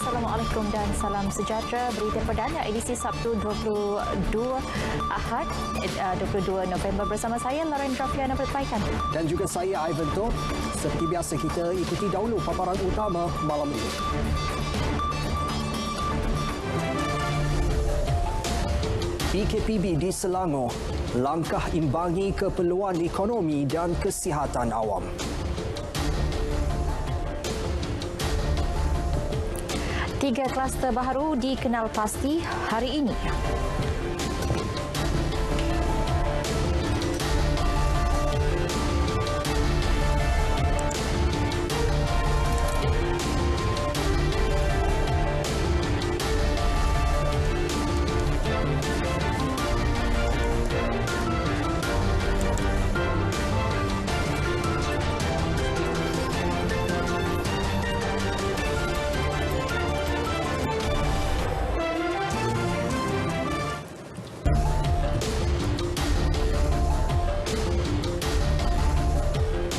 Assalamualaikum dan salam sejahtera. Berita perdana edisi Sabtu 22 November bersama saya Narendra Fiana Berpaikan. Dan juga saya Ivan Tok. Seperti biasa kita ikuti dahulu paparan utama malam ini. PKPB di Selangor, langkah imbangi keperluan ekonomi dan kesihatan awam. Tiga kluster baru dikenal pasti hari ini.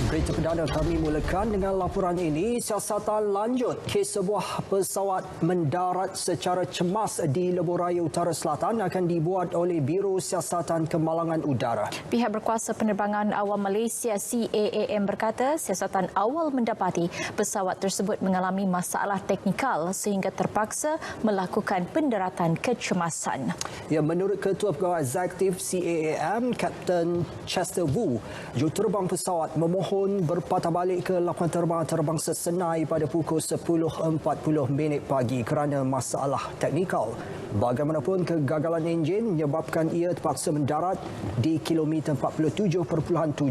Berita perdana kami mulakan dengan laporan ini. Siasatan lanjut kes sebuah pesawat mendarat secara cemas di Lebuh Raya Utara Selatan akan dibuat oleh Biro Siasatan Kemalangan Udara. Pihak berkuasa penerbangan awam Malaysia CAAM berkata siasatan awal mendapati pesawat tersebut mengalami masalah teknikal sehingga terpaksa melakukan pendaratan kecemasan. Ya, menurut Ketua Pegawai Eksekutif CAAM, Kapten Chester Wu, juruterbang pesawat memohon berpatah balik ke lapangan terbang antarabangsa Senai pada pukul 10.40 pagi kerana masalah teknikal. Bagaimanapun, kegagalan enjin menyebabkan ia terpaksa mendarat di kilometer 47.7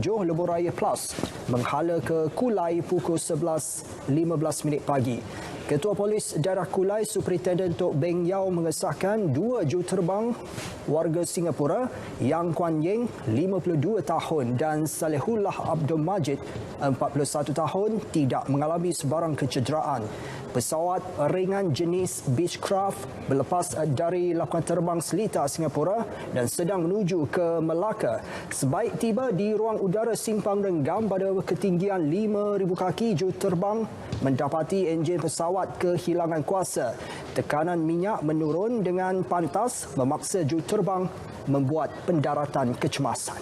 Lebuh Raya Plus menghala ke Kulai pukul 11.15 pagi. Ketua Polis Daerah Kulai, Superintendent Tok Beng Yau mengesahkan dua juruterbang warga Singapura, Yang Kuan Yeng, 52 tahun dan Salihullah Abdul Majid, 41 tahun, tidak mengalami sebarang kecederaan. Pesawat ringan jenis Beechcraft berlepas dari lapangan terbang Seletar, Singapura dan sedang menuju ke Melaka. Sebaik tiba di ruang udara Simpang Renggam pada ketinggian 5,000 kaki, juruterbang mendapati enjin pesawat kehilangan kuasa. Tekanan minyak menurun dengan pantas memaksa juruterbang membuat pendaratan kecemasan.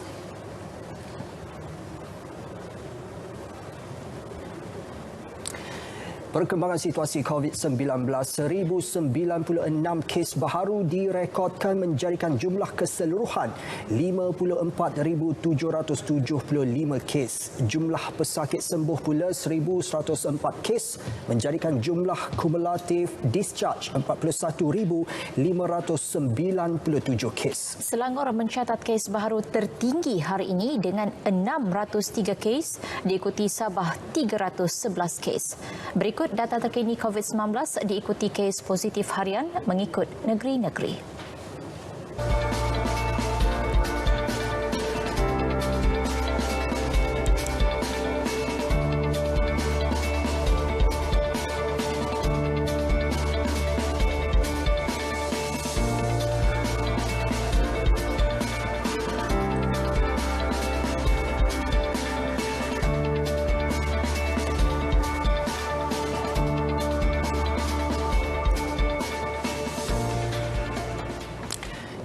Perkembangan situasi COVID-19, 1,096 kes baharu direkodkan menjadikan jumlah keseluruhan 54,775 kes. Jumlah pesakit sembuh pula 1,104 kes menjadikan jumlah kumulatif discharge 41,597 kes. Selangor mencatat kes baharu tertinggi hari ini dengan 603 kes, diikuti Sabah 311 kes. Berikut data terkini COVID-19 diikuti kes positif harian mengikut negeri-negeri.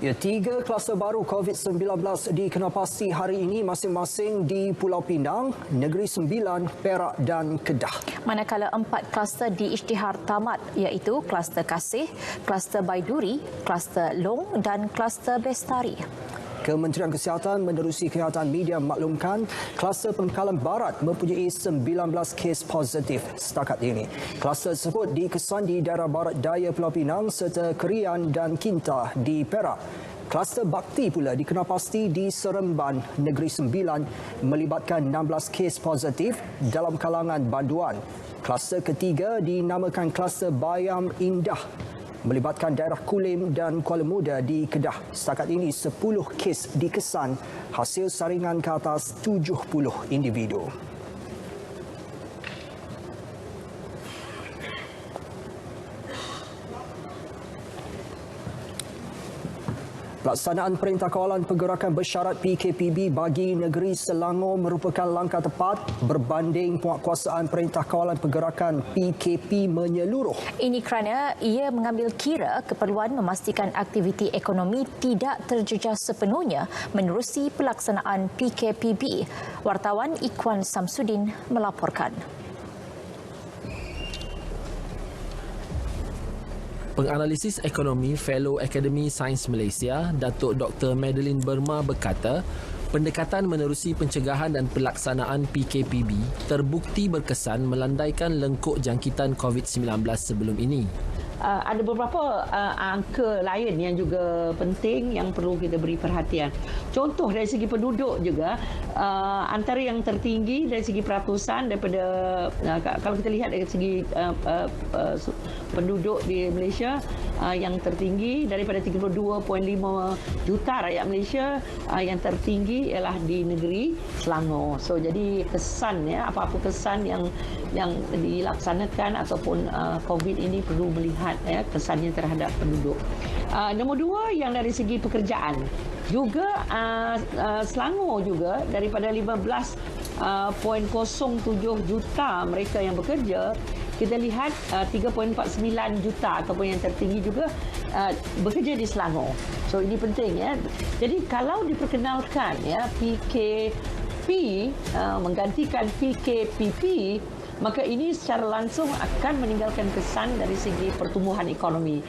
Ya, tiga kluster baru COVID-19 dikenal pasti hari ini masing-masing di Pulau Pinang, Negeri Sembilan, Perak dan Kedah. Manakala 4 kluster diisytihar tamat iaitu kluster Kasih, kluster Baiduri, kluster Long dan kluster Bestari. Kementerian Kesihatan menerusi kenyataan media memaklumkan kluster Pengkalan Barat mempunyai 19 kes positif setakat ini. Kluster tersebut dikesan di daerah Barat Daya Pulau Pinang serta Kerian dan Kinta di Perak. Kluster Bakti pula dikenal pasti di Seremban, Negeri Sembilan melibatkan 16 kes positif dalam kalangan banduan. Kluster ketiga dinamakan kluster Bayam Indah melibatkan daerah Kulim dan Kuala Muda di Kedah. Setakat ini 10 kes dikesan hasil saringan ke atas 70 individu. Pelaksanaan Perintah Kawalan Pergerakan Bersyarat PKPB bagi negeri Selangor merupakan langkah tepat berbanding penguatkuasaan Perintah Kawalan Pergerakan PKP menyeluruh. Ini kerana ia mengambil kira keperluan memastikan aktiviti ekonomi tidak terjejas sepenuhnya menerusi pelaksanaan PKPB. Wartawan Ikwan Samsudin melaporkan. Penganalisis ekonomi Fellow Akademi Sains Malaysia, Datuk Dr. Madeline Burma berkata, pendekatan menerusi pencegahan dan pelaksanaan PKPB terbukti berkesan melandaikan lengkuk jangkitan COVID-19 sebelum ini. Ada beberapa angka lain yang juga penting yang perlu kita beri perhatian. Contoh dari segi penduduk juga, antara yang tertinggi dari segi peratusan daripada kalau kita lihat dari segi penduduk di Malaysia yang tertinggi daripada 32.5 juta rakyat Malaysia, yang tertinggi ialah di negeri Selangor. So jadi kesan apa-apa kesan yang dilaksanakan ataupun COVID ini perlu melihat kesannya terhadap penduduk. Nombor dua, yang dari segi pekerjaan juga Selangor juga daripada 15.07 juta mereka yang bekerja, kita lihat 3.49 juta ataupun yang tertinggi juga bekerja di Selangor. So ini penting Jadi kalau diperkenalkan PKP menggantikan PKPP, maka ini secara langsung akan meninggalkan kesan dari segi pertumbuhan ekonomi.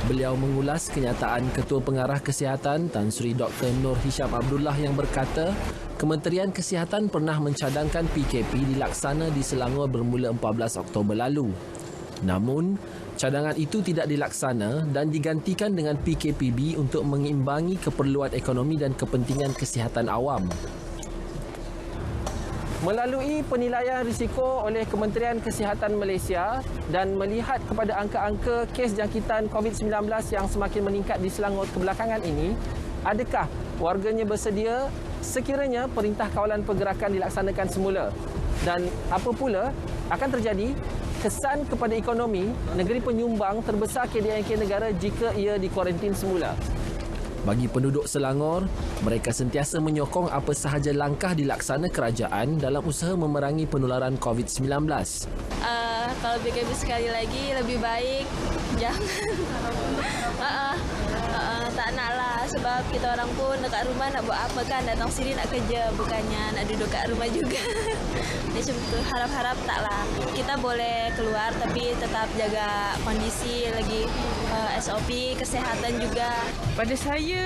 Beliau mengulas kenyataan Ketua Pengarah Kesihatan Tan Sri Dr. Nur Hisham Abdullah yang berkata, Kementerian Kesihatan pernah mencadangkan PKP dilaksana di Selangor bermula 14 Oktober lalu. Namun, cadangan itu tidak dilaksana dan digantikan dengan PKPB untuk mengimbangi keperluan ekonomi dan kepentingan kesihatan awam. Melalui penilaian risiko oleh Kementerian Kesihatan Malaysia dan melihat kepada angka-angka kes jangkitan COVID-19 yang semakin meningkat di Selangor kebelakangan ini, adakah warganya bersedia sekiranya Perintah Kawalan Pergerakan dilaksanakan semula? Dan apa pula akan terjadi kesan kepada ekonomi negeri penyumbang terbesar KDNK negara jika ia dikuarantin semula? Bagi penduduk Selangor, mereka sentiasa menyokong apa sahaja langkah dilaksana kerajaan dalam usaha memerangi penularan COVID-19. Kalau PKP sekali lagi lebih baik jangan. Tak nak lah, sebab kita orang pun dekat rumah nak buat apa kan, datang sini nak kerja, bukannya nak duduk kat rumah juga. Macam tu, harap-harap taklah. Kita boleh keluar tapi tetap jaga kondisi lagi, SOP, kesihatan juga. Pada saya,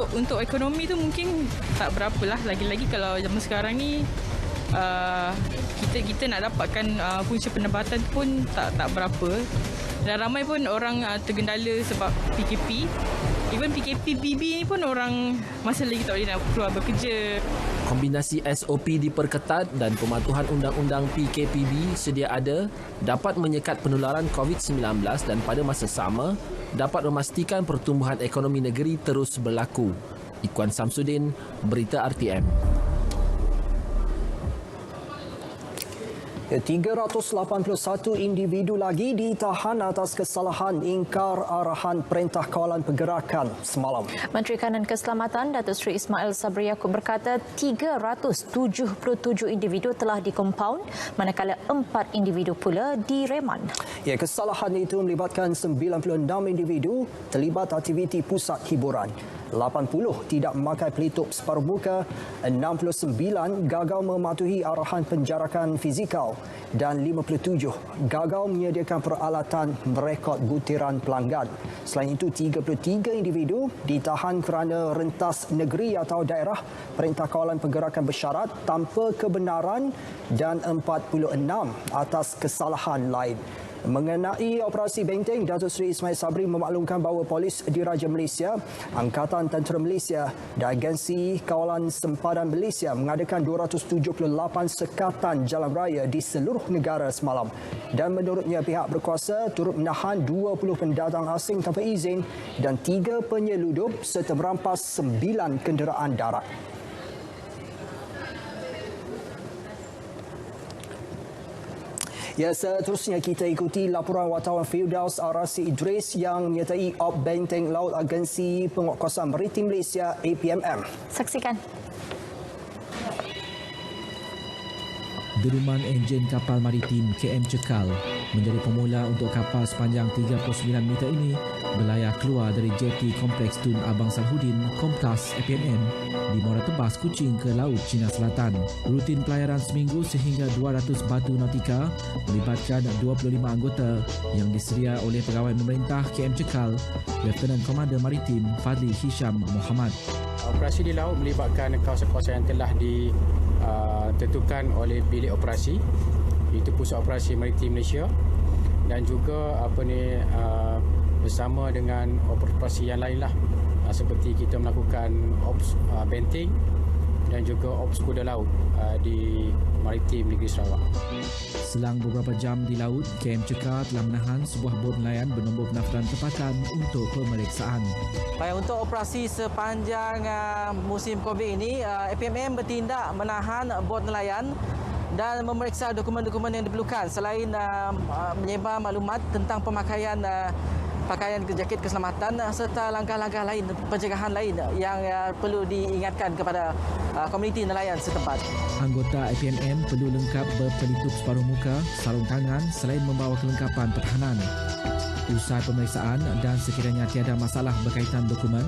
untuk ekonomi tu mungkin tak berapalah, lagi-lagi kalau zaman sekarang ni kita nak dapatkan punca pendapatan pun tak berapa. Dan ramai pun orang tergendala sebab PKP. Even PKPB ni pun orang masih lagi tak boleh nak keluar bekerja. Kombinasi SOP diperketat dan pematuhan undang-undang PKPB sedia ada dapat menyekat penularan COVID-19 dan pada masa sama dapat memastikan pertumbuhan ekonomi negeri terus berlaku. Ikwan Samsudin, Berita RTM. 381 individu lagi ditahan atas kesalahan ingkar arahan Perintah Kawalan Pergerakan semalam. Menteri Kanan Keselamatan Datuk Seri Ismail Sabri Yaakob berkata 377 individu telah dikompaun manakala 4 individu pula direman. Kesalahan itu melibatkan 96 individu terlibat aktiviti pusat hiburan. 80 tidak memakai pelitup separuh muka, 69 gagal mematuhi arahan penjarakan fizikal dan 57 gagal menyediakan peralatan merekod butiran pelanggan. Selain itu, 33 individu ditahan kerana rentas negeri atau daerah Perintah Kawalan Pergerakan Bersyarat tanpa kebenaran dan 46 atas kesalahan lain. Mengenai operasi Benteng, Datuk Seri Ismail Sabri memaklumkan bahawa Polis Diraja Malaysia, Angkatan Tentera Malaysia dan Agensi Kawalan Sempadan Malaysia mengadakan 278 sekatan jalan raya di seluruh negara semalam. Dan menurutnya pihak berkuasa turut menahan 20 pendatang asing tanpa izin dan 3 penyeludup serta merampas 9 kenderaan darat. Ya, seterusnya kita ikuti laporan wartawan Firdaus Arasi Idris yang menyertai Op Benteng Laut Agensi Penguatkuasaan Maritim Malaysia APMM. Saksikan. Deruman enjin kapal maritim KM Cekal menjadi pemula untuk kapal sepanjang 39 meter ini berlayar keluar dari jeti Kompleks Tun Abang Salhudin Kompas APMM di Muara Tebas, Kuching ke Laut Cina Selatan. Rutin pelayaran seminggu sehingga 200 batu nautika melibatkan 25 anggota yang disedia oleh pegawai pemerintah KM Cekal, Lieutenant Komander Maritim Fadli Hisham Muhammad. Operasi di laut melibatkan kawasan-kawasan yang telah ditentukan oleh bilik operasi, iaitu Pusat Operasi Maritim Malaysia, dan juga bersama dengan operasi yang lainlah, seperti kita melakukan ops benteng dan juga ops kuda laut di Maritim Negeri Sarawak. Selang beberapa jam di laut, KM Cekal telah menahan sebuah bot nelayan bernombor pendaftaran tempatan untuk pemeriksaan. Baik, untuk operasi sepanjang musim COVID ini, APMM bertindak menahan bot nelayan dan memeriksa dokumen-dokumen yang diperlukan selain menyebar maklumat tentang pemakaian pakaian jaket keselamatan serta langkah-langkah lain, pencegahan lain yang perlu diingatkan kepada komuniti nelayan setempat. Anggota APMM perlu lengkap berpelitup separuh muka, sarung tangan selain membawa kelengkapan pertahanan. Usai pemeriksaan dan sekiranya tiada masalah berkaitan dokumen,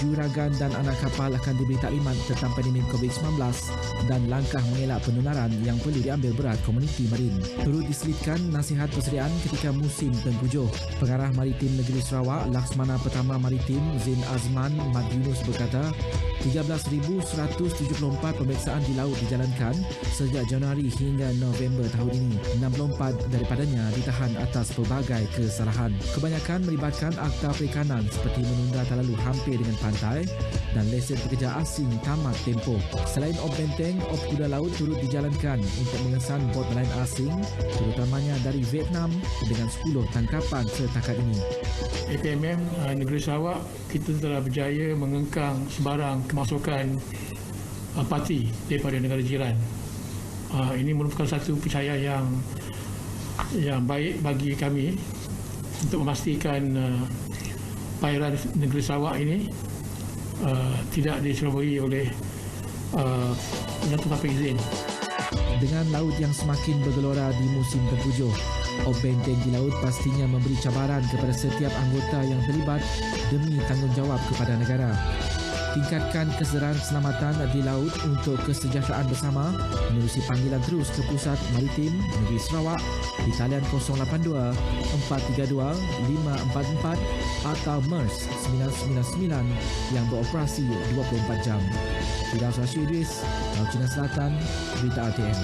juragan dan anak kapal akan diberi taklimat tentang pandemik COVID-19 dan langkah mengelak penularan yang perlu diambil berat komuniti marin. Turut diselitkan nasihat persediaan ketika musim tengkujuh. Pengarah Maritim Negeri Sarawak, Laksmana Pertama Maritim Zain Azman Mat Yunus berkata, 13,174 pemeriksaan di laut dijalankan sejak Januari hingga November tahun ini. 64 daripadanya ditahan atas pelbagai kesalahan. Kebanyakan melibatkan akta perikanan seperti menunda terlalu hampir dengan pantai dan lesen pekerja asing tamat tempoh. Selain op benteng, op kuda laut turut dijalankan untuk mengesan bot nelayan asing, terutamanya dari Vietnam dengan 10 tangkapan setakat ini. APMM Negeri Sarawak, kita telah berjaya mengengkang sebarang kemasukan parti daripada negara jiran. Ini merupakan satu percaya yang baik bagi kami untuk memastikan perairan negeri Sarawak ini tidak dicerobohi oleh penyatu tanpa izin. Dengan laut yang semakin bergelora di musim tengkujuh, op benteng di laut pastinya memberi cabaran kepada setiap anggota yang terlibat demi tanggungjawab kepada negara. Tingkatkan kesedaran keselamatan di laut untuk kesejahteraan bersama menerusi panggilan terus ke Pusat Maritim Negeri Sarawak di talian 082 432 544 atau MERS 999 yang beroperasi 24 jam. Firdaus Arasi Idris, Laut Cina Selatan, Berita RTM.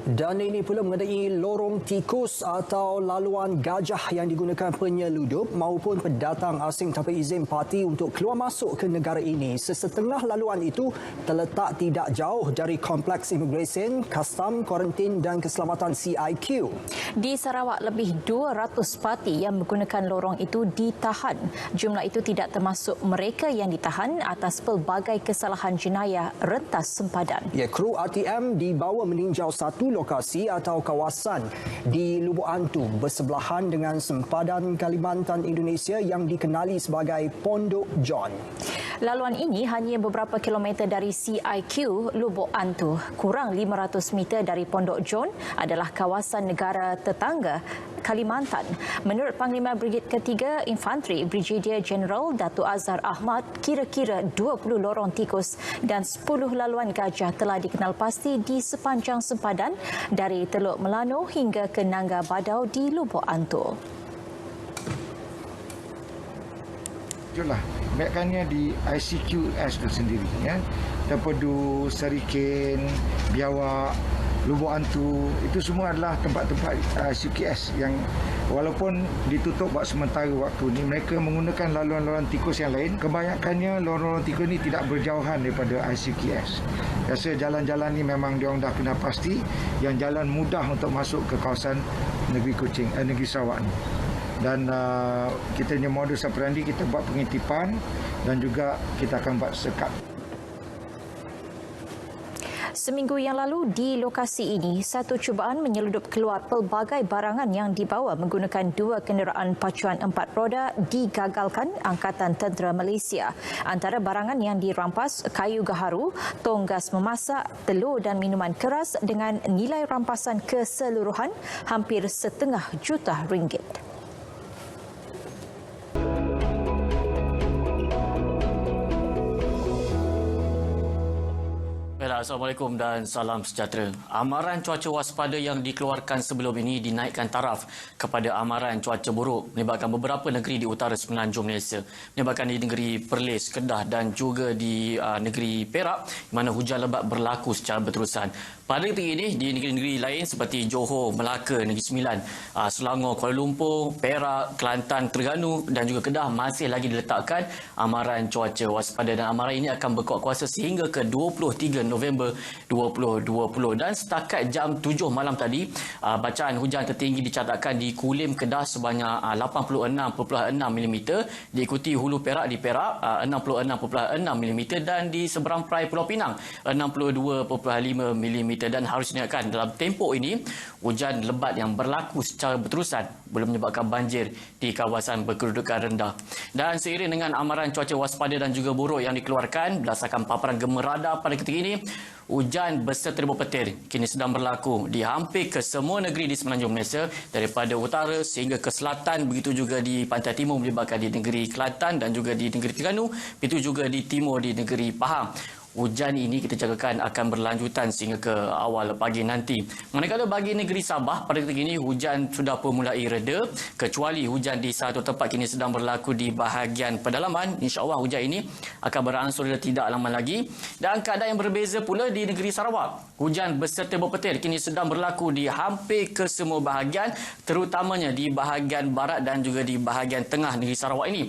Dan ini pula mengenai lorong tikus atau laluan gajah yang digunakan penyeludup maupun pendatang asing tanpa izin parti untuk keluar masuk ke negara ini. Sesetengah laluan itu terletak tidak jauh dari Kompleks Imigresen, Kastam, Kuarantin dan Keselamatan CIQ. Di Sarawak, lebih 200 parti yang menggunakan lorong itu ditahan. Jumlah itu tidak termasuk mereka yang ditahan atas pelbagai kesalahan jenayah rentas sempadan. Ya, kru RTM dibawa meninjau satu lokasi atau kawasan di Lubuk Antu bersebelahan dengan sempadan Kalimantan Indonesia yang dikenali sebagai Pondok John. Laluan ini hanya beberapa kilometer dari CIQ Lubuk Antu. Kurang 500 meter dari Pondok John adalah kawasan negara tetangga Kalimantan. Menurut Panglima Brigade Ketiga Infanteri Brigadier Jeneral Datuk Azhar Ahmad, kira-kira 20 lorong tikus dan 10 laluan gajah telah dikenal pasti di sepanjang sempadan dari Teluk Melano hingga ke Nangga Badau di Lubuk Antu. Itulah, kebanyakannya di ICQS itu sendiri, ya. Tempedu, Serikin, Biawak, Lubuk Antu, itu semua adalah tempat-tempat ICQS yang walaupun ditutup buat sementara waktu ni, mereka menggunakan laluan-laluan tikus yang lain. Kebanyakannya laluan-laluan tikus ni tidak berjauhan daripada ICQS. Biasa jalan-jalan ni memang diorang dah kenal pasti, yang jalan mudah untuk masuk ke kawasan negeri Kuching, negeri Sarawak ni. Dan kita punya modus operandi, kita buat pengintipan dan juga kita akan buat sekat. Seminggu yang lalu di lokasi ini, satu cubaan menyeludup keluar pelbagai barangan yang dibawa menggunakan dua kenderaan pacuan 4 roda digagalkan Angkatan Tentera Malaysia. Antara barangan yang dirampas, kayu gaharu, tong gas memasak, telur dan minuman keras dengan nilai rampasan keseluruhan hampir RM1,5 juta. Assalamualaikum dan salam sejahtera. Amaran cuaca waspada yang dikeluarkan sebelum ini dinaikkan taraf kepada amaran cuaca buruk melibatkan beberapa negeri di utara semenanjung Malaysia. Melibatkan di negeri Perlis, Kedah dan juga di negeri Perak di mana hujan lebat berlaku secara berterusan. Pada ketika ini di negeri-negeri lain seperti Johor, Melaka, Negeri Sembilan, Selangor, Kuala Lumpur, Perak, Kelantan, Terengganu dan juga Kedah masih lagi diletakkan amaran cuaca waspada dan amaran ini akan berkuat kuasa sehingga ke 23 November 2020 dan setakat jam 7 malam tadi bacaan hujan tertinggi dicatatkan di Kulim, Kedah sebanyak 86.6 mm, diikuti Hulu Perak di Perak 66.6 mm dan di seberang Perai Pulau Pinang 62.5 mm. Dan harus diingatkan dalam tempoh ini hujan lebat yang berlaku secara berterusan boleh menyebabkan banjir di kawasan berkedudukan rendah. Dan seiring dengan amaran cuaca waspada dan juga buruk yang dikeluarkan berdasarkan paparan gemar radar pada ketika ini, hujan berserta ribuan petir kini sedang berlaku di hampir ke semua negeri di semenanjung Malaysia daripada utara sehingga ke selatan, begitu juga di pantai timur melibatkan di negeri Kelantan dan juga di negeri Terengganu, begitu juga di timur di negeri Pahang. Hujan ini kita jangkakan akan berlanjutan sehingga ke awal pagi nanti. Manakala bagi negeri Sabah pada ketika ini hujan sudah pun mulai reda kecuali hujan di satu tempat kini sedang berlaku di bahagian pedalaman. InsyaAllah hujan ini akan beransur reda tidak lama lagi. Dan keadaan yang berbeza pula di negeri Sarawak. Hujan berserta berpetir kini sedang berlaku di hampir ke semua bahagian, terutamanya di bahagian barat dan juga di bahagian tengah negeri Sarawak ini.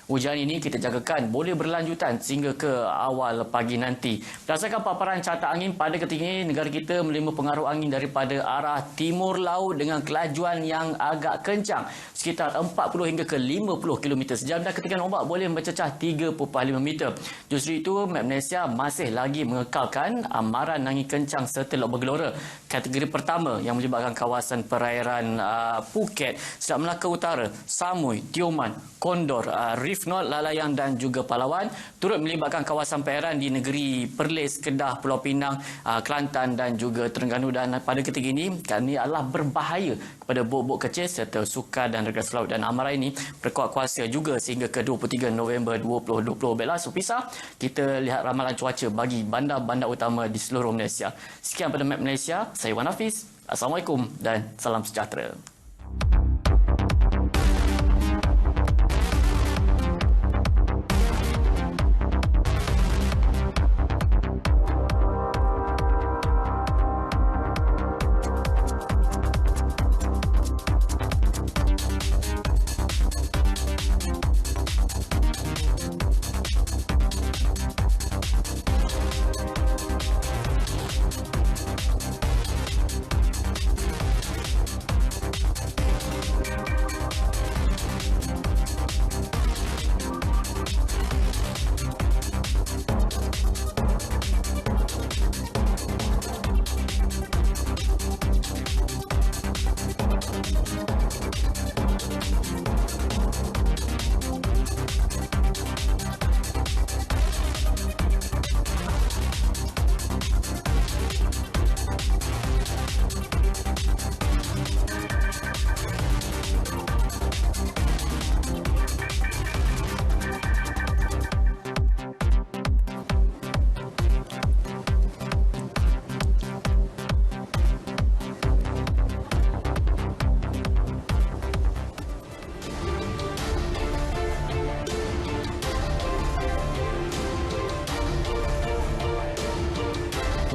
Hujan ini kita jangkakan boleh berlanjutan sehingga ke awal pagi nanti. Berdasarkan paparan carta angin pada ketika ini, negara kita menerima pengaruh angin daripada arah timur laut dengan kelajuan yang agak kencang, sekitar 40 hingga ke 50 km sejam dan ketinggian ombak boleh mencecah 3.5 meter. Justru itu, Met Malaysia masih lagi mengekalkan amaran angin kencang serta lok bergelora kategori pertama yang menyebabkan kawasan perairan Phuket, Selat Melaka Utara, Samui, Tioman, Kondor, Reef North, Lalayang dan juga Palawan, turut melibatkan kawasan perairan di negeri Perlis, Kedah, Pulau Pinang, Kelantan dan juga Terengganu. Dan pada ketika ini, ini adalah berbahaya kepada bot-bot kecil serta sukar dan regas laut. Dan amaran ini berkuat kuasa juga sehingga ke 23 November 2020. Baiklah, sepisah kita lihat ramalan cuaca bagi bandar-bandar utama di seluruh Malaysia. Sekian pada Map Malaysia, saya Wan Hafiz. Assalamualaikum dan salam sejahtera.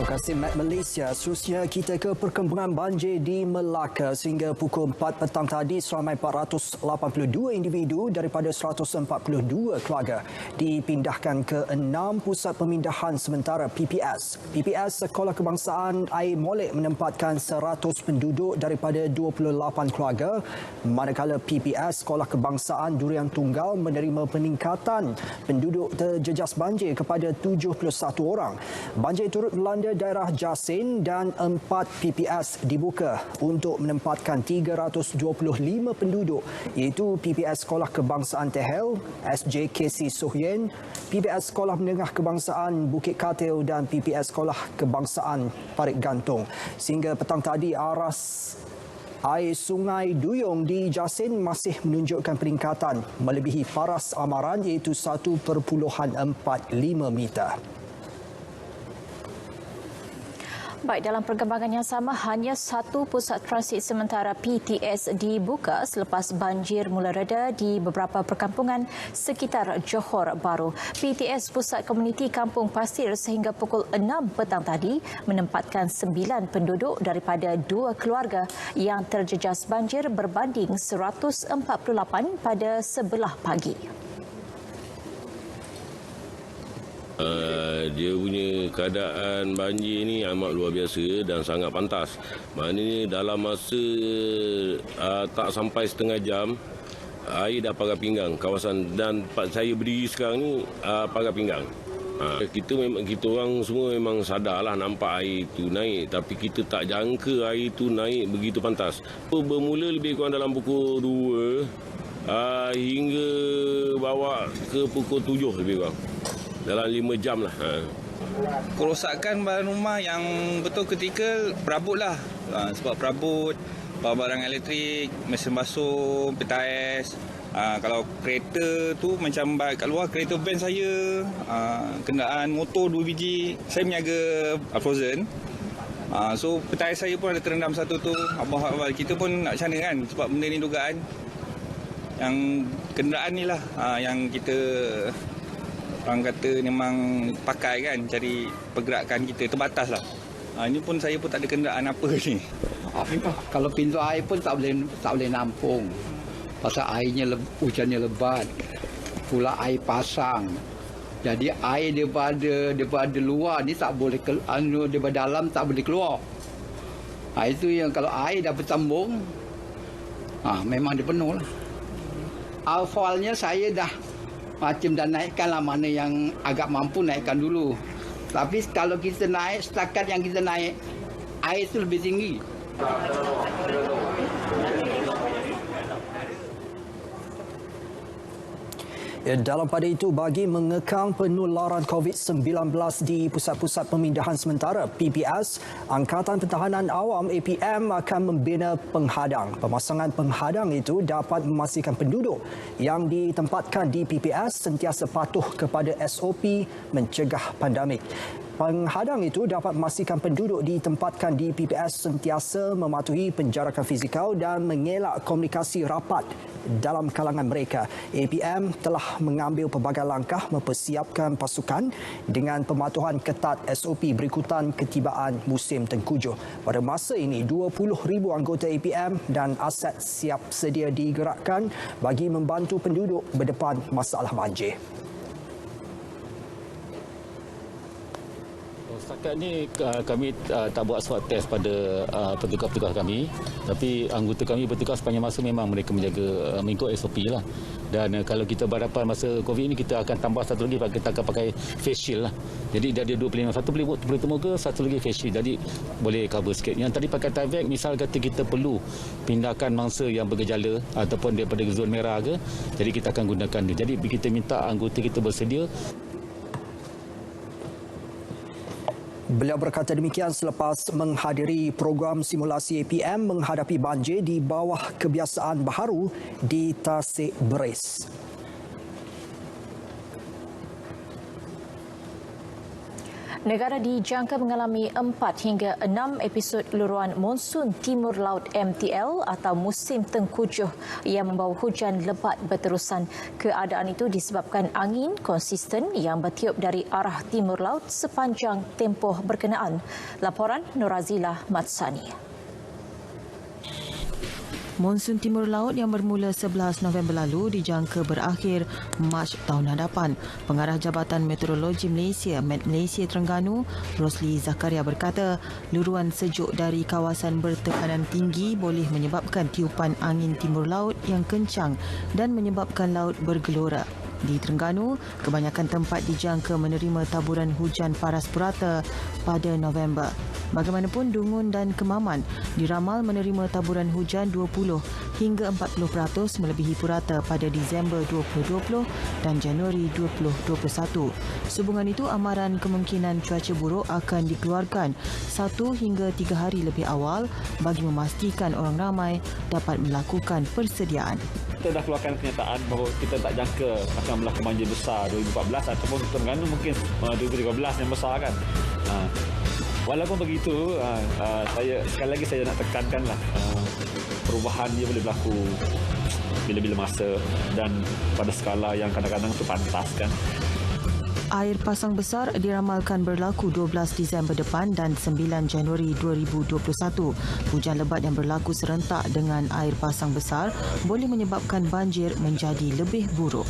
Terima kasih Met Malaysia. Seterusnya kita ke perkembangan banjir di Melaka. Sehingga pukul 4 petang tadi, seramai 482 individu daripada 142 keluarga dipindahkan ke 6 pusat pemindahan sementara PPS. PPS Sekolah Kebangsaan Air Molek menempatkan 100 penduduk daripada 28 keluarga, manakala PPS Sekolah Kebangsaan Durian Tunggal menerima peningkatan penduduk terjejas banjir kepada 71 orang. Banjir turut melanda 3 daerah Jasin dan 4 PPS dibuka untuk menempatkan 325 penduduk iaitu PPS Sekolah Kebangsaan Tehel, SJKC Sohyen, PPS Sekolah Menengah Kebangsaan Bukit Katil dan PPS Sekolah Kebangsaan Parit Gantung. Sehingga petang tadi aras air Sungai Duyung di Jasin masih menunjukkan peningkatan melebihi paras amaran iaitu 1.45 meter. Baik, dalam perkembangan yang sama, hanya satu pusat transit sementara PTS dibuka selepas banjir mula reda di beberapa perkampungan sekitar Johor Bahru. PTS Pusat Komuniti Kampung Pasir sehingga pukul 6 petang tadi menempatkan 9 penduduk daripada 2 keluarga yang terjejas banjir berbanding 148 pada sebelah pagi. Dia punya keadaan banjir ni amat luar biasa dan sangat pantas. Maknanya dalam masa tak sampai setengah jam, air dah pagar pinggang kawasan dan tempat saya berdiri sekarang ni pagar pinggang. Kita orang semua memang sadarlah nampak air itu naik, tapi kita tak jangka air itu naik begitu pantas. Bermula lebih kurang dalam pukul 2 hingga bawa ke pukul 7 lebih kurang. Dalam 5 jam lah. Kerosakan barang rumah yang betul ketika perabot lah. Sebab perabot, barang elektrik, mesin basuh, PTS. Kalau kereta tu macam kat luar, kereta van saya, kenderaan motor 2 biji. Saya meniaga frozen. So PTS saya pun ada terendam satu tu. Abang kita pun nak macam mana kan, sebab benda ni dugaan. Yang kenderaan ni lah yang kita... Orang kata memang pakai kan, cari pergerakan kita terbatas lah. Ini pun saya pun tak ada kenderaan apa ni. Kalau pintu air pun tak boleh nampung. Pasal airnya hujannya lebat. Pula air pasang. Jadi air daripada luar ni tak boleh daripada dalam tak boleh keluar. Itu yang kalau air dah bertambung, memang dia penuh lah. Awalnya saya dah macam dah naikkanlah, mana yang agak mampu naikkan dulu. Tapi kalau kita naik, setakat yang kita naik, air itu lebih tinggi. Dalam pada itu, bagi mengekang penularan COVID-19 di pusat-pusat pemindahan sementara PPS, Angkatan Pertahanan Awam APM akan membina penghadang. Pemasangan penghadang itu dapat memastikan penduduk yang ditempatkan di PPS sentiasa patuh kepada SOP mencegah pandemik. Penghadang itu dapat memastikan penduduk ditempatkan di PPS sentiasa mematuhi penjarakan fizikal dan mengelak komunikasi rapat dalam kalangan mereka. APM telah mengambil pelbagai langkah mempersiapkan pasukan dengan pematuhan ketat SOP berikutan ketibaan musim tengkujuh. Pada masa ini, 20,000 anggota APM dan aset siap sedia digerakkan bagi membantu penduduk berdepan masalah banjir. Setakat ni kami tak buat swab test pada petugas-petugas kami, tapi anggota kami bertugas sepanjang masa memang mereka menjaga mengikut SOP lah. Dan kalau kita berhadapan masa COVID ni, kita akan tambah satu lagi, kita akan pakai face shield lah. Jadi dia ada 2 pelindung, satu pelitup muka, satu lagi face shield, jadi boleh cover sikit. Yang tadi pakai Tyvek, misal kata kita perlu pindahkan mangsa yang bergejala ataupun daripada zon merah ke, jadi kita akan gunakan dia. Jadi kita minta anggota kita bersedia. Beliau berkata demikian selepas menghadiri program simulasi APM menghadapi banjir di bawah kebiasaan baharu di Tasik Beris. Negara dijangka mengalami 4 hingga 6 episod luruan monsun Timur Laut MTL atau musim tengkujuh yang membawa hujan lebat berterusan. Keadaan itu disebabkan angin konsisten yang bertiup dari arah Timur Laut sepanjang tempoh berkenaan. Laporan Norazila Matsani. Monsun Timur Laut yang bermula 11 November lalu dijangka berakhir Mac tahun hadapan. Pengarah Jabatan Meteorologi Malaysia, Met Malaysia Terengganu, Rosli Zakaria berkata, luruan sejuk dari kawasan bertekanan tinggi boleh menyebabkan tiupan angin Timur Laut yang kencang dan menyebabkan laut bergelora. Di Terengganu, kebanyakan tempat dijangka menerima taburan hujan paras purata pada November. Bagaimanapun, Dungun dan Kemaman diramal menerima taburan hujan 20 hingga 40% melebihi purata pada Disember 2020 dan Januari 2021. Sehubungan itu, amaran kemungkinan cuaca buruk akan dikeluarkan 1 hingga 3 hari lebih awal bagi memastikan orang ramai dapat melakukan persediaan. Kita dah keluarkan kenyataan bahawa kita tak jangka akan berlaku banjir besar 2014 ataupun Terengganu mungkin 2013 yang besar kan. Walaupun begitu, saya sekali lagi saya nak tekankanlah perubahan dia boleh berlaku bila-bila masa dan pada skala yang kadang-kadang itu pantas kan. Air pasang besar diramalkan berlaku 12 Disember depan dan 9 Januari 2021. Hujan lebat yang berlaku serentak dengan air pasang besar boleh menyebabkan banjir menjadi lebih buruk.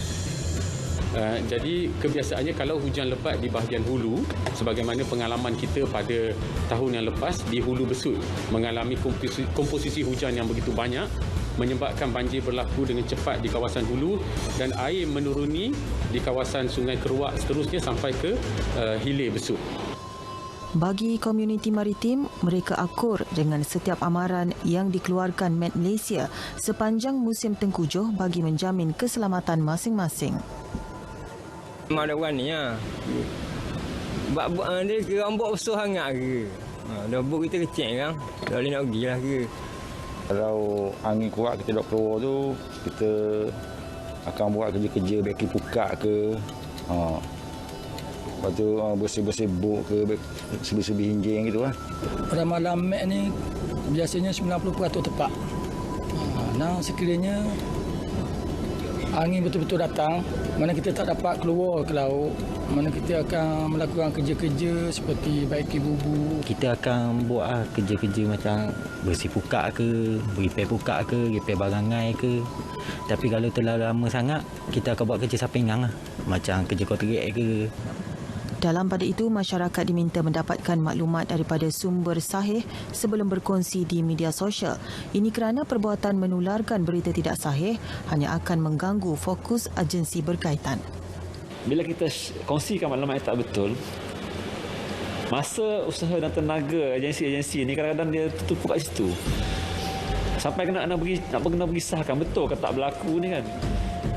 Jadi kebiasaannya kalau hujan lebat di bahagian hulu, sebagaimana pengalaman kita pada tahun yang lepas di Hulu Besut mengalami komposisi hujan yang begitu banyak, menyebabkan banjir berlaku dengan cepat di kawasan hulu dan air menuruni di kawasan Sungai Keruak seterusnya sampai ke Hilir Besut. Bagi komuniti maritim, mereka akur dengan setiap amaran yang dikeluarkan Met Malaysia sepanjang musim tengkujuh bagi menjamin keselamatan masing-masing. Ada orang ni lah. Dia kira rambut besar sangat ke. Dah buk kita kecil kan. Dah boleh nak pergi lah ke. Kalau angin kuat kita dok keluar tu, kita akan buat kerja-kerja beki pukak ke. Lepas tu bersih-bersih buk ke, sebi-sebi hinjing gitu lah. Pada malam Mek ni biasanya 90% tepat. Nah sekiranya angin betul-betul datang, mana kita tak dapat keluar ke laut, mana kita akan melakukan kerja-kerja seperti baiki bubu. Kita akan buat kerja-kerja macam bersih pukak ke, repair pukak ke, repair barangai ke. Tapi kalau terlalu lama sangat, kita akan buat kerja sampingan lah. Macam kerja kontrak ke. Dalam pada itu, masyarakat diminta mendapatkan maklumat daripada sumber sahih sebelum berkongsi di media sosial. Ini kerana perbuatan menularkan berita tidak sahih hanya akan mengganggu fokus agensi berkaitan. Bila kita kongsikan maklumat yang tak betul, masa, usaha dan tenaga agensi-agensi ni kadang-kadang dia tertumpuk kat situ. Sampai nak pergi sahkan betul ke tak berlaku ni kan.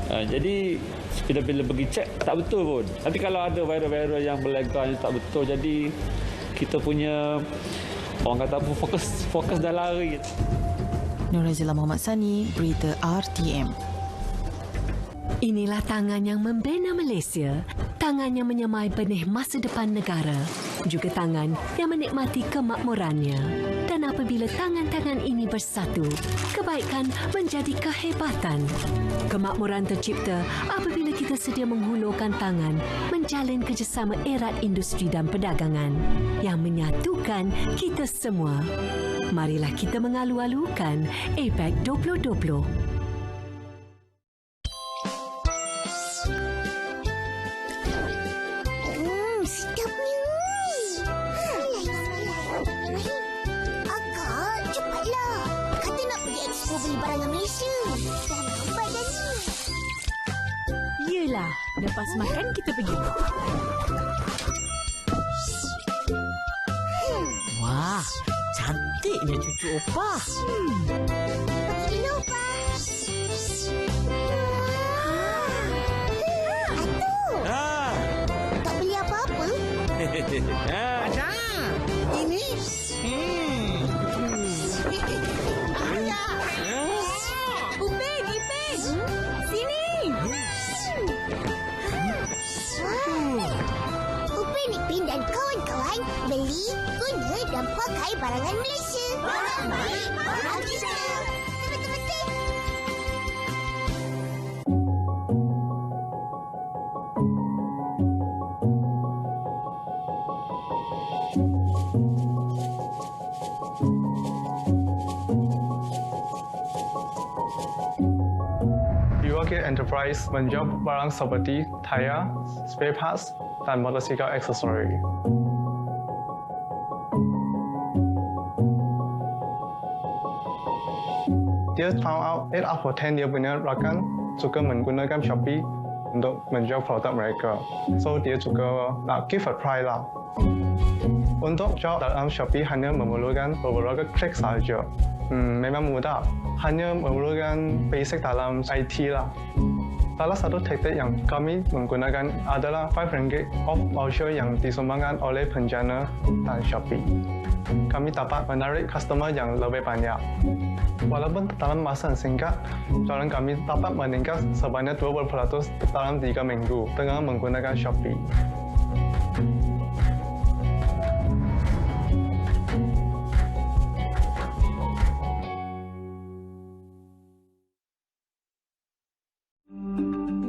Jadi bila pergi cek tak betul pun. Tapi kalau ada viral-viral yang berlegar yang tak betul, jadi kita punya orang kata apa, fokus dah lari. Nurazila Muhammad Sani, Berita RTM. Inilah tangan yang membina Malaysia, tangan yang menyamai benih masa depan negara, juga tangan yang menikmati kemakmurannya. Dan apabila tangan-tangan ini bersatu, kebaikan menjadi kehebatan. Kemakmuran tercipta apabila kita sedia menghulurkan tangan, menjalin kerjasama erat industri dan perdagangan yang menyatukan kita semua. Marilah kita mengalu-alukan APEC 2020. Yelah, lepas makan kita pergi. Wah, cantiknya cucu Opa. Pergi dulu, Opa. Tak beli apa-apa? Ada. Ini. Upin. Sini. Upin, Ipin dan kawan-kawan beli, guna dan pakai barangan Malaysia. Baik, barang kita. Betul-betul. Iwaki Enterprise menjual barang seperti tayar, spare parts, dan motorcycle accessory. Dia found out 8 out of 10 dia punya rakan juga menggunakan Shopee untuk menjual produk mereka. So dia juga nak give a try lah. Untuk job dalam Shopee hanya memerlukan beberapa klik sahaja. Memang mudah, hanya memerlukan basic dalam IT lah. Salah satu taktik yang kami menggunakan adalah RM5 off voucher yang disumbangkan oleh penjana dan Shopee. Kami dapat menarik customer yang lebih banyak. Walaupun dalam masa singkat, jualan kami dapat meningkat sebanyak 20% dalam 3 minggu dengan menggunakan Shopee.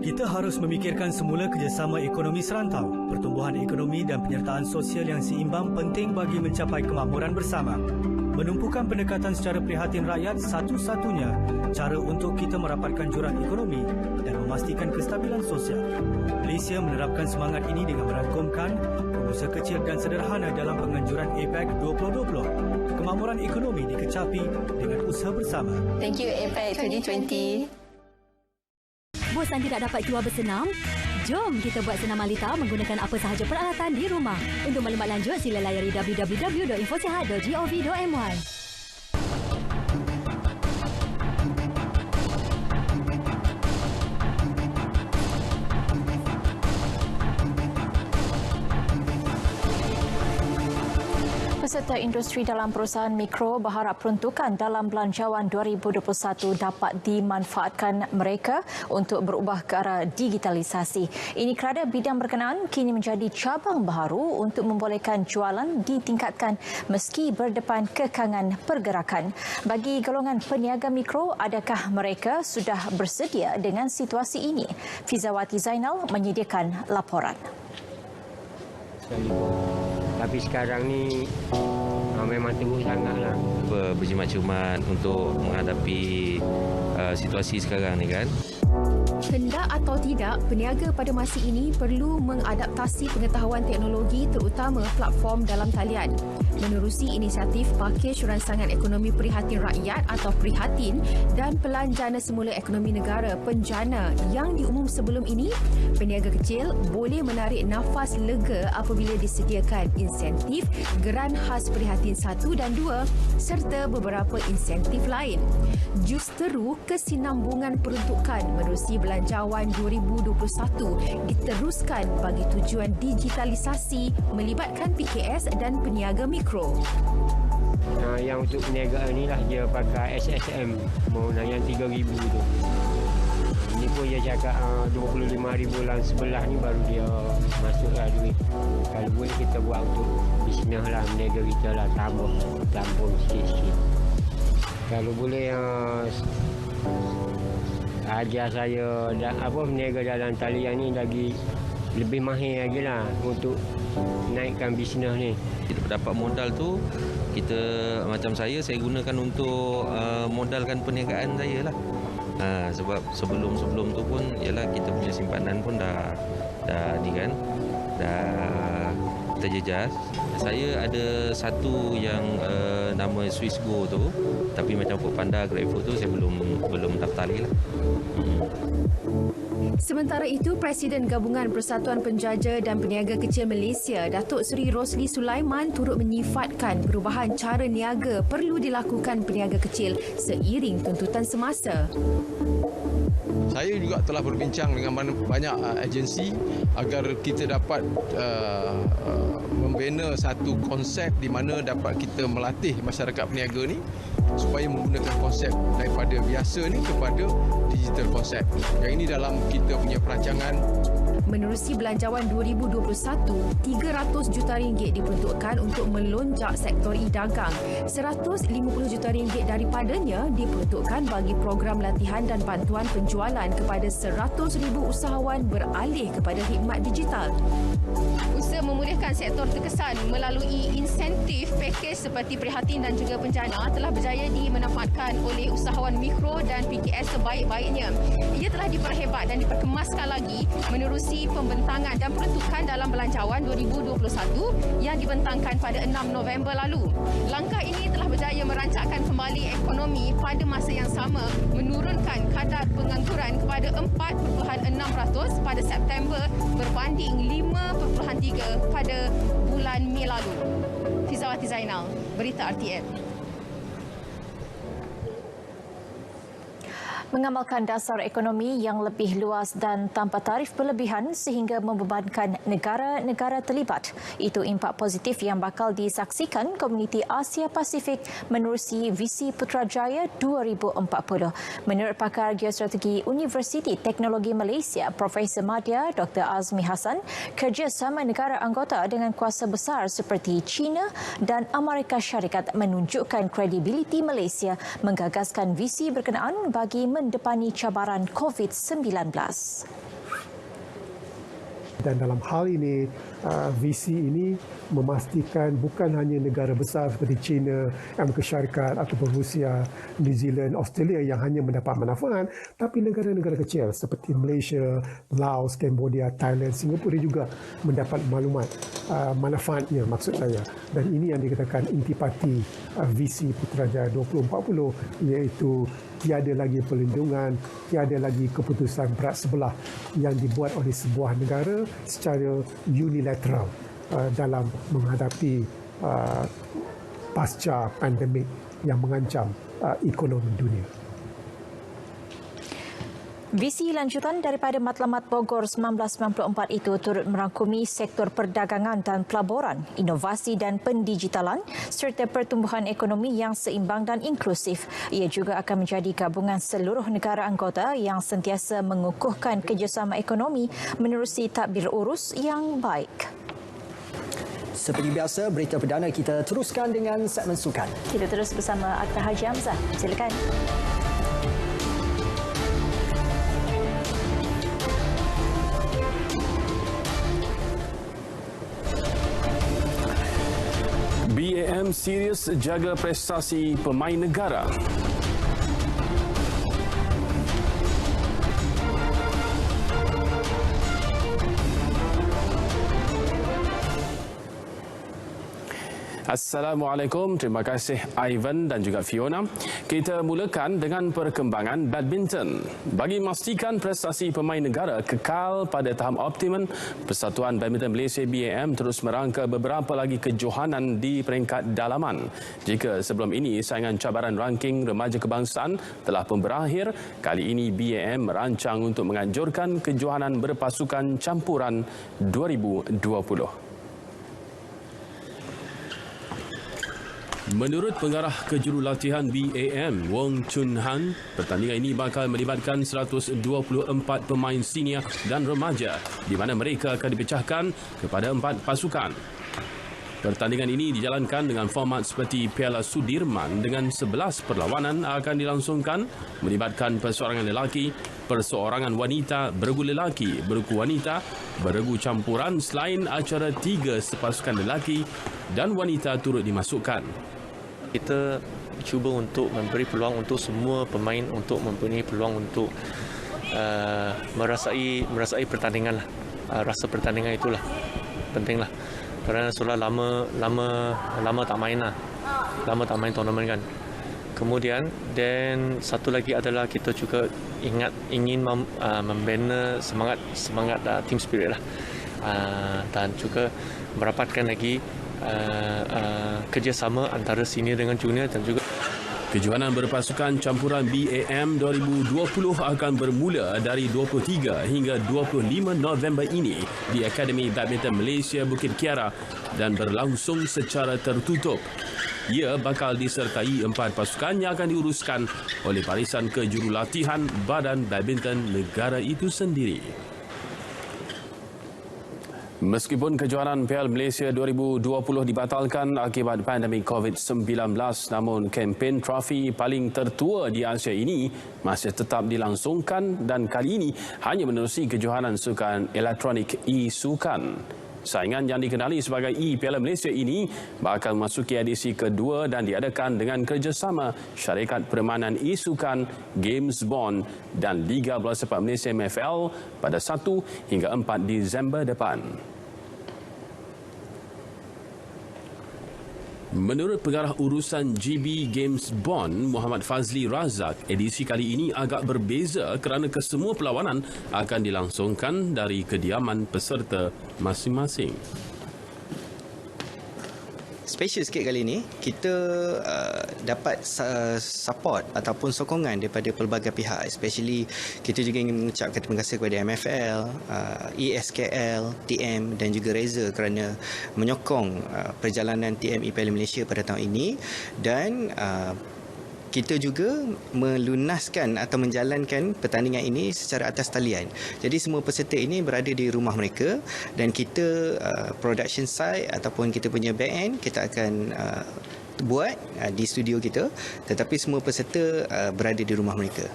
Kita harus memikirkan semula kerjasama ekonomi serantau. Pertumbuhan ekonomi dan penyertaan sosial yang seimbang penting bagi mencapai kemakmuran bersama. Menumpukan pendekatan secara prihatin rakyat satu-satunya cara untuk kita merapatkan jurang ekonomi dan memastikan kestabilan sosial. Malaysia menerapkan semangat ini dengan merangkumkan pengusaha kecil dan sederhana dalam penganjuran APEC 2020. Kemakmuran ekonomi dikecapi dengan usaha bersama. Thank you APEC 2020. Bosan tidak dapat keluar bersenam? Jom kita buat senam Alita menggunakan apa sahaja peralatan di rumah. Untuk maklumat lanjut, sila layari www.infosehat.gov.my. Peserta industri dalam perusahaan mikro berharap peruntukan dalam belanjawan 2021 dapat dimanfaatkan mereka untuk berubah ke arah digitalisasi. Ini kerana bidang berkenaan kini menjadi cabang baharu untuk membolehkan jualan ditingkatkan meski berdepan kekangan pergerakan. Bagi golongan peniaga mikro, adakah mereka sudah bersedia dengan situasi ini? Fizawati Zainal menyediakan laporan. Tapi sekarang ni memang teruk sangatlah. Berjimat-jimat untuk menghadapi situasi sekarang ni kan. Hendak atau tidak, peniaga pada masa ini perlu mengadaptasi pengetahuan teknologi terutama platform dalam talian. Menerusi inisiatif Pakej Rangsangan Ekonomi Prihatin Rakyat atau Prihatin dan Pelan Jana Semula Ekonomi Negara Penjana yang diumum sebelum ini, peniaga kecil boleh menarik nafas lega apabila disediakan insentif, geran khas Prihatin 1 dan 2 serta beberapa insentif lain. Justeru kesinambungan peruntukan menerusi Belanjawan 2021 diteruskan bagi tujuan digitalisasi melibatkan PKS dan peniaga mikro. Yang untuk perniagaan ni lah dia pakai SSM yang 3,000 tu. Ini pun dia cakap 25,000 bulan sebelah ni baru dia masuklah duit. Kalau boleh kita buat untuk bisnes lah, perniaga kita lah, tambah sikit-sikit. Kalau boleh ajar saya dan berniaga dalam talian ni lagi lebih mahir lagi lah untuk naikkan bisnes ni. Kita dapat modal tu, kita macam saya gunakan untuk modalkan perniagaan saya lah. Sebab sebelum tu pun ialah kita punya simpanan pun dah terjejas. Saya ada satu yang nama Swissgo tu, tapi macam Foodpanda, GrabFood tu saya belum daftar lagi lah. Sementara itu, Presiden Gabungan Persatuan Penjaja dan Peniaga Kecil Malaysia, Datuk Seri Rosli Sulaiman turut menyifatkan perubahan cara niaga perlu dilakukan peniaga kecil seiring tuntutan semasa. Saya juga telah berbincang dengan banyak agensi agar kita dapat membina satu konsep di mana dapat kita melatih masyarakat peniaga ni supaya menggunakan konsep daripada biasa ni kepada digital konsep. Yang ini dalam kita punya perancangan. Menerusi Belanjawan 2021, 300 juta ringgit diperuntukkan untuk melonjak sektor e-dagang. 150 juta ringgit daripadanya diperuntukkan bagi program latihan dan bantuan penjualan kepada 100,000 usahawan beralih kepada khidmat digital. Semasa memulihkan sektor terkesan melalui insentif pakej seperti prihatin dan juga penjana telah berjaya dimanfaatkan oleh usahawan mikro dan PKS sebaik-baiknya. Ia telah diperhebat dan diperkemaskan lagi menerusi pembentangan dan peruntukan dalam Belanjawan 2021 yang dibentangkan pada 6 November lalu. Langkah ini telah berjaya merancakkan kembali ekonomi pada masa yang sama, menurunkan kadar pengangguran kepada 4.6% pada September berbanding 5.3 pada bulan Mei lalu. Fizawati Zainal, Berita RTM. Mengamalkan dasar ekonomi yang lebih luas dan tanpa tarif berlebihan sehingga membebankan negara-negara terlibat. Itu impak positif yang bakal disaksikan komuniti Asia Pasifik menerusi Visi Putrajaya 2040. Menurut pakar geostrategi Universiti Teknologi Malaysia, Profesor Madya Dr. Azmi Hassan, kerjasama negara anggota dengan kuasa besar seperti China dan Amerika Syarikat menunjukkan kredibiliti Malaysia menggagaskan visi berkenaan bagi mendepani cabaran COVID-19. Dan dalam hal ini, visi ini memastikan bukan hanya negara besar seperti China, Amerika Syarikat ataupun Rusia, New Zealand, Australia yang hanya mendapat manfaat, tapi negara-negara kecil seperti Malaysia, Laos, Cambodia, Thailand, Singapura juga mendapat maklumat manfaatnya, maksud saya. Dan ini yang dikatakan intipati visi Putrajaya 2040, iaitu tiada lagi perlindungan, tiada lagi keputusan berat sebelah yang dibuat oleh sebuah negara secara unilateral dalam menghadapi pasca pandemik yang mengancam ekonomi dunia. Visi lanjutan daripada Matlamat Bogor 1994 itu turut merangkumi sektor perdagangan dan pelaburan, inovasi dan pendigitalan serta pertumbuhan ekonomi yang seimbang dan inklusif. Ia juga akan menjadi gabungan seluruh negara anggota yang sentiasa mengukuhkan kerjasama ekonomi menerusi tadbir urus yang baik. Seperti biasa, berita perdana kita teruskan dengan segmen sukan. Kita terus bersama Akhtar Haji Hamzah. Silakan. BAM serius jaga prestasi pemain negara. Assalamualaikum, terima kasih Ivan dan juga Fiona. Kita mulakan dengan perkembangan badminton. Bagi memastikan prestasi pemain negara kekal pada tahap optimum, Persatuan Badminton Malaysia BAM terus merangka beberapa lagi kejohanan di peringkat dalaman. Jika sebelum ini saingan cabaran ranking remaja kebangsaan telah pun berakhir, kali ini BAM merancang untuk menganjurkan kejohanan berpasukan campuran 2020. Menurut pengarah kejurulatihan BAM, Wong Chun Han, pertandingan ini bakal melibatkan 124 pemain senior dan remaja di mana mereka akan dipecahkan kepada 4 pasukan. Pertandingan ini dijalankan dengan format seperti Piala Sudirman dengan 11 perlawanan akan dilangsungkan melibatkan perseorangan lelaki, perseorangan wanita, beregu lelaki, beregu wanita, beregu campuran selain acara 3 sepasukan lelaki dan wanita turut dimasukkan. Kita cuba untuk memberi peluang untuk semua pemain untuk mempunyai peluang untuk merasai pertandingan lah. Rasa pertandingan itulah pentinglah. Kerana sudah lama tak main lah. Lama tak main tournament kan. Kemudian dan satu lagi adalah kita juga ingin membina semangat team spirit lah. Dan juga merapatkan lagi kerjasama antara senior dengan junior dan juga kejohanan berpasukan campuran BAM 2020 akan bermula dari 23 hingga 25 November ini di Akademi Badminton Malaysia Bukit Kiara dan berlangsung secara tertutup. Ia bakal disertai 4 pasukan yang akan diuruskan oleh barisan kejurulatihan Badan Badminton negara itu sendiri. Meskipun kejohanan Piala Malaysia 2020 dibatalkan akibat pandemik COVID-19, namun kempen trofi paling tertua di Asia ini masih tetap dilangsungkan dan kali ini hanya menerusi kejohanan sukan elektronik e-sukan. Saingan yang dikenali sebagai Piala Malaysia ini bakal memasuki edisi kedua dan diadakan dengan kerjasama Syarikat Permainan E-Sukan, Games Bond dan Liga Bola Sepak Malaysia MFL pada 1 hingga 4 Disember depan. Menurut pengarah urusan GB Games Bond, Muhammad Fazli Razak, edisi kali ini agak berbeza kerana kesemua perlawanan akan dilangsungkan dari kediaman peserta masing-masing. Special sikit kali ini, kita dapat support ataupun sokongan daripada pelbagai pihak. Especially, kita juga ingin mengucapkan terima kasih kepada MFL, ESKL, TM dan juga Reza kerana menyokong perjalanan TM Piala Malaysia pada tahun ini. Dan kita juga melunaskan atau menjalankan pertandingan ini secara atas talian. Jadi semua peserta ini berada di rumah mereka dan kita production side ataupun kita punya back end kita akan buat di studio kita, tetapi semua peserta berada di rumah mereka.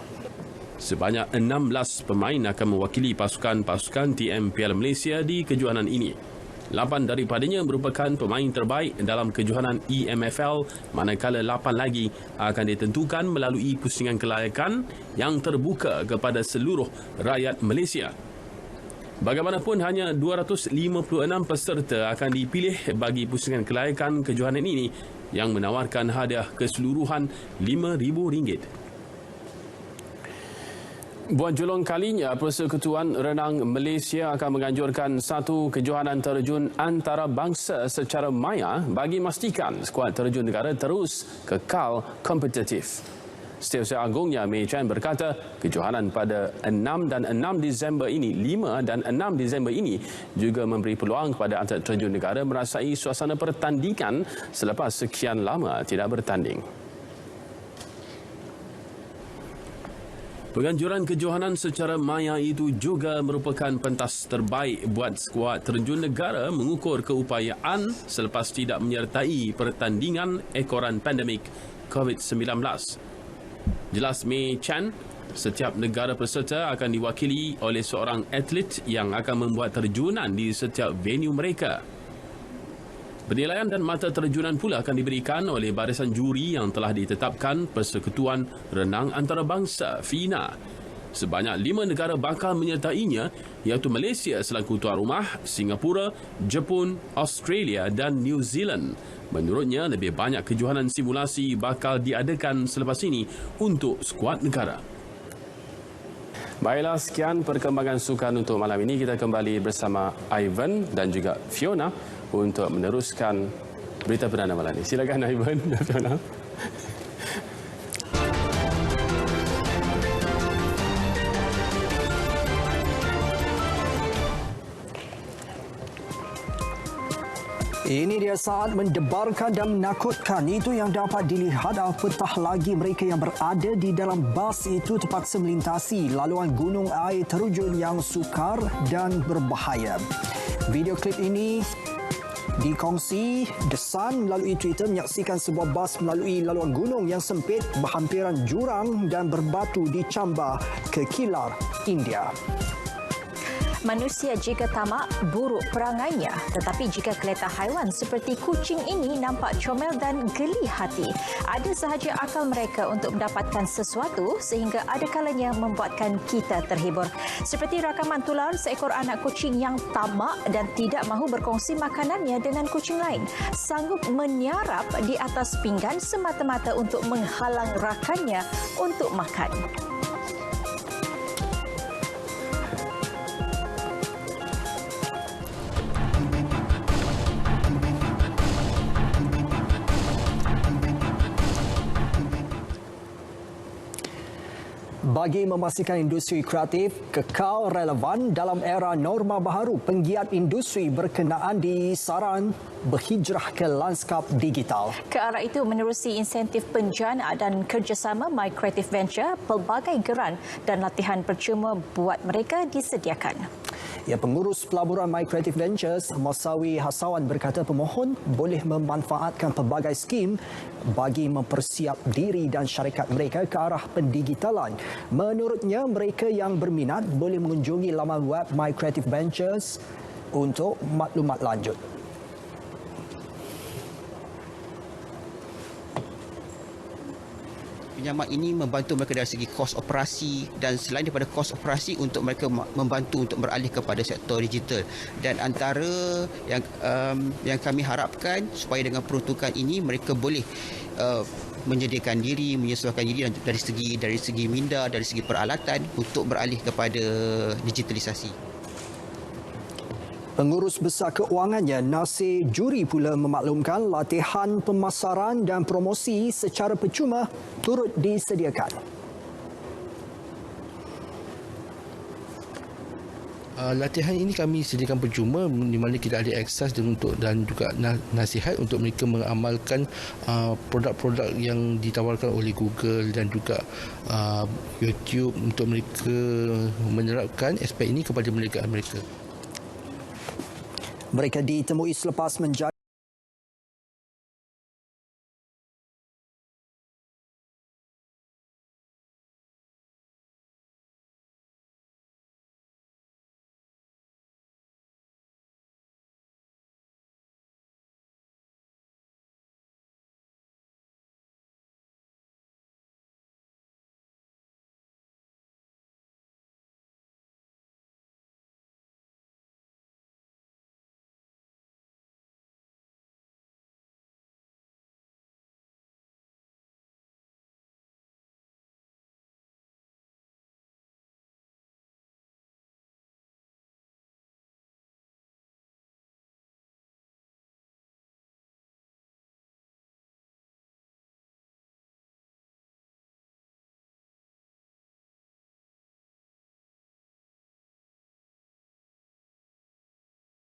Sebanyak 16 pemain akan mewakili pasukan-pasukan TM Piala Malaysia di kejohanan ini. 8 daripadanya merupakan pemain terbaik dalam kejohanan EMFL, manakala 8 lagi akan ditentukan melalui pusingan kelayakan yang terbuka kepada seluruh rakyat Malaysia. Bagaimanapun, hanya 256 peserta akan dipilih bagi pusingan kelayakan kejohanan ini yang menawarkan hadiah keseluruhan RM5,000. Buat julung kalinya, Persekutuan Renang Malaysia akan menganjurkan satu kejohanan terjun antarabangsa secara maya bagi memastikan skuad terjun negara terus kekal kompetitif. Setiausaha Agungnya Mei Chan berkata, kejohanan pada 6 dan 6 Disember ini, 5 dan 6 Disember ini juga memberi peluang kepada atlet terjun negara merasai suasana pertandingan selepas sekian lama tidak bertanding. Penganjuran kejohanan secara maya itu juga merupakan pentas terbaik buat skuad terjun negara mengukur keupayaan selepas tidak menyertai pertandingan ekoran pandemik COVID-19. Jelas Mei Chan, setiap negara peserta akan diwakili oleh seorang atlet yang akan membuat terjunan di setiap venue mereka. Penilaian dan mata terjunan pula akan diberikan oleh barisan juri yang telah ditetapkan Persekutuan Renang Antarabangsa FINA. Sebanyak 5 negara bakal menyertainya, iaitu Malaysia selaku tuan rumah, Singapura, Jepun, Australia dan New Zealand. Menurutnya, lebih banyak kejohanan simulasi bakal diadakan selepas ini untuk skuad negara. Baiklah, sekian perkembangan sukan untuk malam ini. Kita kembali bersama Ivan dan juga Fiona untuk meneruskan berita perdana malam ini. Silakan Ivan dan Fiona. Ini dia saat mendebarkan dan menakutkan. Itu yang dapat dilihat apatah lagi mereka yang berada di dalam bas itu terpaksa melintasi laluan gunung air terjun yang sukar dan berbahaya. Video klip ini dikongsi The Sun melalui Twitter menyaksikan sebuah bas melalui laluan gunung yang sempit berhampiran jurang dan berbatu di Chamba, Kekilar, India. Manusia jika tamak, buruk perangainya. Tetapi jika kelihatan haiwan seperti kucing ini nampak comel dan geli hati, ada sahaja akal mereka untuk mendapatkan sesuatu sehingga ada kalanya membuatkan kita terhibur. Seperti rakaman tular seekor anak kucing yang tamak dan tidak mahu berkongsi makanannya dengan kucing lain. Sanggup menyarap di atas pinggan semata-mata untuk menghalang rakannya untuk makan. Bagi memastikan industri kreatif kekal relevan dalam era norma baharu, penggiat industri berkenaan disaran berhijrah ke lanskap digital. Ke arah itu, menerusi insentif penjana dan kerjasama My Creative Venture, pelbagai geran dan latihan percuma buat mereka disediakan. Ya, pengurus pelaburan My Creative Ventures, Masawi Hasawan berkata pemohon boleh memanfaatkan pelbagai skim bagi mempersiap diri dan syarikat mereka ke arah pendigitalan. Menurutnya, mereka yang berminat boleh mengunjungi laman web My Creative Ventures untuk maklumat lanjut. Pinjaman ini membantu mereka dari segi kos operasi dan selain daripada kos operasi untuk mereka membantu untuk beralih kepada sektor digital. Dan antara yang kami harapkan supaya dengan peruntukan ini mereka boleh menyediakan diri, menyesuaikan diri dari segi minda, dari segi peralatan untuk beralih kepada digitalisasi. Pengurus Besar Keuangannya Nasir Juri pula memaklumkan latihan pemasaran dan promosi secara percuma turut disediakan. Latihan ini kami sediakan percuma di mana kita ada akses dan juga nasihat untuk mereka mengamalkan produk-produk yang ditawarkan oleh Google dan juga YouTube untuk mereka menerapkan aspek ini kepada mereka. Mereka ditemui selepas menjaga